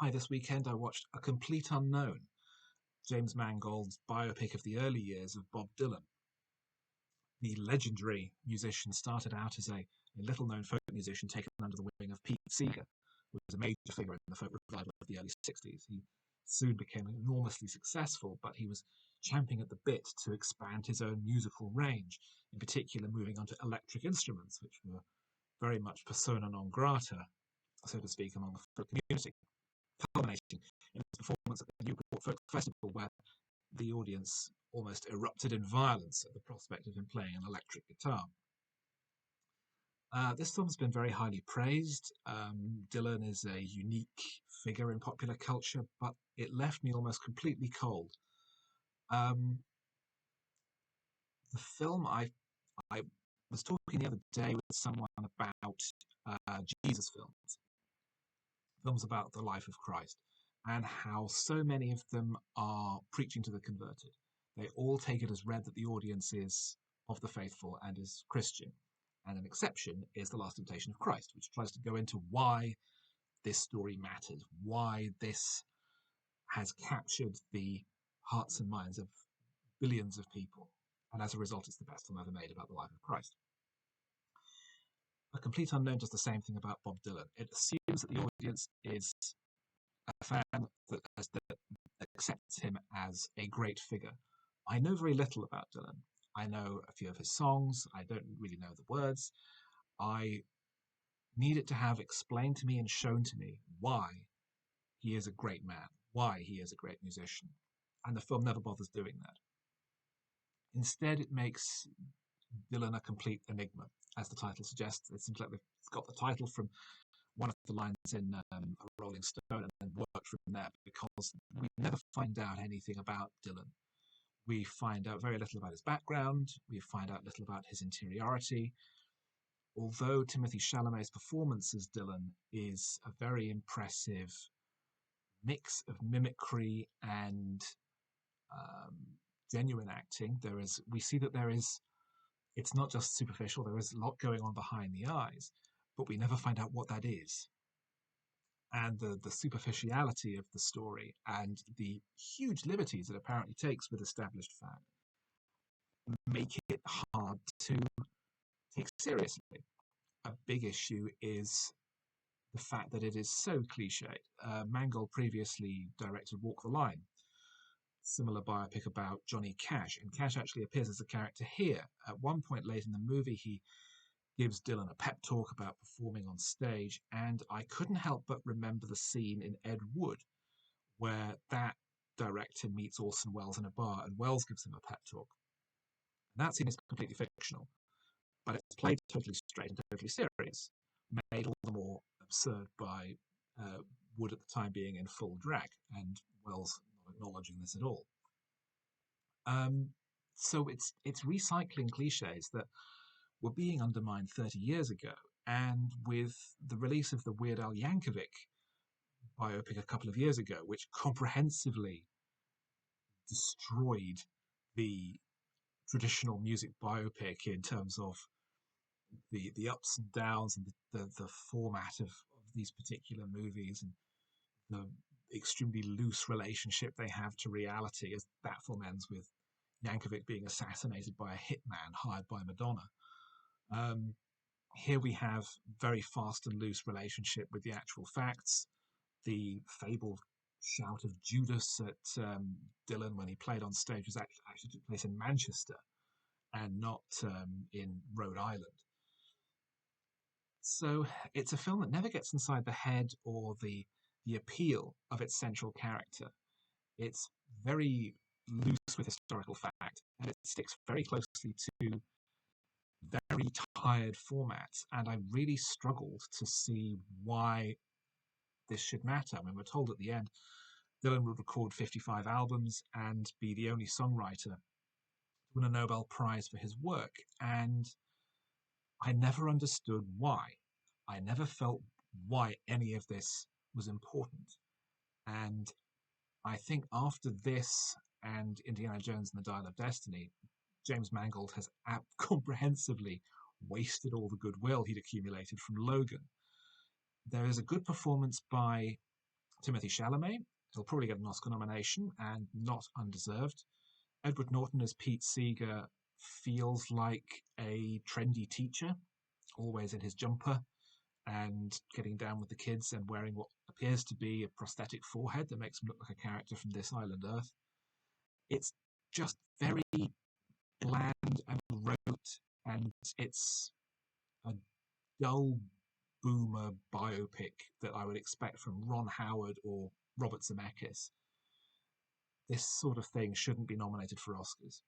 Hi, this weekend I watched A Complete Unknown, James Mangold's biopic of the early years of Bob Dylan. The legendary musician started out as a little-known folk musician taken under the wing of Pete Seeger, who was a major figure in the folk revival of the early 60s. He soon became enormously successful, but he was champing at the bit to expand his own musical range, in particular moving on to electric instruments, which were very much persona non grata, so to speak, among the folk community, culminating in his performance at the Newport Folk Festival, where the audience almost erupted in violence at the prospect of him playing an electric guitar. This film has been very highly praised. Dylan is a unique figure in popular culture, but it left me almost completely cold. Um, the film, I was talking the other day with someone about Jesus films about the life of Christ, and how so many of them are preaching to the converted. They all take it as read that the audience is of the faithful and is Christian. And an exception is The Last Temptation of Christ, which tries to go into why this story matters, why this has captured the hearts and minds of billions of people. And as a result, it's the best film ever made about the life of Christ. A Complete Unknown does the same thing about Bob Dylan. It assumes that the audience is a fan that accepts him as a great figure. I know very little about Dylan. I know a few of his songs. I don't really know the words. I need it to have explained to me and shown to me why he is a great man, why he is a great musician. And the film never bothers doing that. Instead, it makes Dylan a complete enigma, as the title suggests. It seems like they've got the title from one of the lines in a Rolling Stone and then worked from there, because we never find out anything about Dylan. We find out very little about his background. We find out little about his interiority. Although Timothée Chalamet's performance as Dylan is a very impressive mix of mimicry and um, genuine acting, we see that it's not just superficial. There is a lot going on behind the eyes, but we never find out what that is. And the superficiality of the story and the huge liberties it apparently takes with established fact make it hard to take seriously. A big issue is the fact that it is so cliched. Mangold previously directed Walk the Line, similar biopic about Johnny Cash, and Cash actually appears as a character here. At one point late in the movie, he gives Dylan a pep talk about performing on stage, and I couldn't help but remember the scene in Ed Wood, where that director meets Orson Welles in a bar, and Welles gives him a pep talk. And that scene is completely fictional, but it's played totally straight and totally serious, made all the more absurd by Wood at the time being in full drag, and Welles not acknowledging this at all. So it's recycling cliches that were being undermined 30 years ago, and with the release of the Weird Al Yankovic biopic a couple of years ago, which comprehensively destroyed the traditional music biopic in terms of the ups and downs and the format of these particular movies, and the extremely loose relationship they have to reality, as that film ends with Yankovic being assassinated by a hitman hired by Madonna. Here we have very fast and loose relationship with the actual facts. The fabled shout of Judas at Dylan when he played on stage was actually took place in Manchester and not in Rhode Island. So it's a film that never gets inside the head or the appeal of its central character. It's very loose with historical fact, and it sticks very closely to very tired formats. And I really struggled to see why this should matter. I mean, we're told at the end Dylan would record 55 albums and be the only songwriter to win a Nobel Prize for his work. And I never understood why. I never felt why any of this was important. And I think after this and Indiana Jones and the Dial of Destiny, James Mangold has comprehensively wasted all the goodwill he'd accumulated from Logan. There is a good performance by Timothée Chalamet, he'll probably get an Oscar nomination and not undeserved. Edward Norton as Pete Seeger feels like a trendy teacher, always in his jumper and getting down with the kids and wearing what appears to be a prosthetic forehead that makes him look like a character from This Island Earth. It's just very bland and rote, and it's a dull boomer biopic that I would expect from Ron Howard or Robert Zemeckis. This sort of thing shouldn't be nominated for Oscars.